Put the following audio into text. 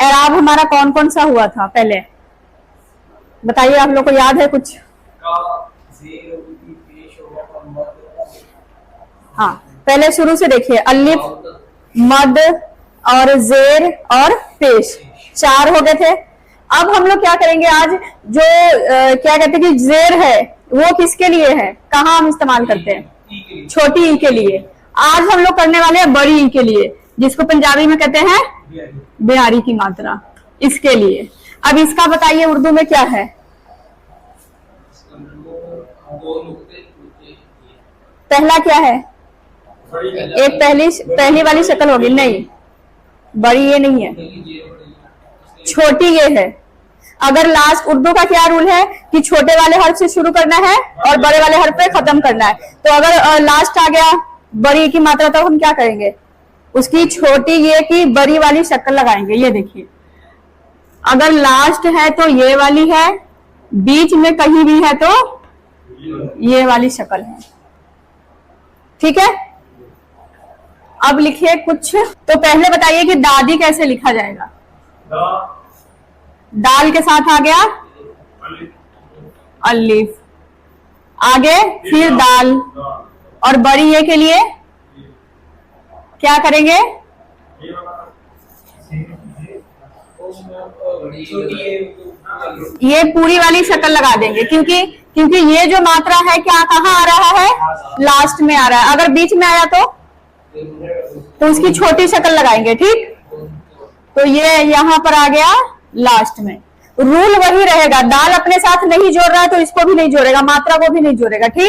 एराब हमारा कौन कौन सा हुआ था पहले, बताइए, आप लोग को याद है कुछ? हाँ, पहले शुरू से देखिए, अलिफ, मद और जेर और पेश, 4 हो गए थे। अब हम लोग क्या करेंगे आज, जो क्या कहते हैं कि जेर है वो किसके लिए है, कहाँ हम इस्तेमाल करते हैं? छोटी ई के लिए। आज हम लोग करने वाले हैं बड़ी ई के लिए, जिसको पंजाबी में कहते हैं बिहारी की मात्रा, इसके लिए। अब इसका बताइए उर्दू में क्या है? पहला क्या है? एक पहली वाली शक्ल होगी, नहीं, बड़ी ये नहीं है, छोटी ये है। अगर लास्ट, उर्दू का क्या रूल है कि छोटे वाले हर्फ से शुरू करना है और बड़े वाले हर्फ पे खत्म करना है। तो अगर लास्ट आ गया बड़ी की मात्रा, तो हम क्या करेंगे, उसकी छोटी ये की बड़ी वाली शक्ल लगाएंगे। ये देखिए, अगर लास्ट है तो ये वाली है, बीच में कहीं भी है तो ये वाली शक्ल है, ठीक है। अब लिखिए कुछ, तो पहले बताइए कि दादी कैसे लिखा जाएगा? दाल के साथ आ गया अलिफ, आगे फिर दाल, और बड़ी ये के लिए क्या करेंगे? ये पूरी वाली शक्ल लगा देंगे, क्योंकि ये जो मात्रा है क्या कहाँ आ रहा है? लास्ट में आ रहा है। अगर बीच में आया तो उसकी छोटी शक्ल लगाएंगे, ठीक। तो ये यहाँ पर आ गया लास्ट में। रूल वही रहेगा, दाल अपने साथ नहीं जोड़ रहा है तो इसको भी नहीं जोड़ेगा, मात्रा को भी नहीं जोड़ेगा, ठीक।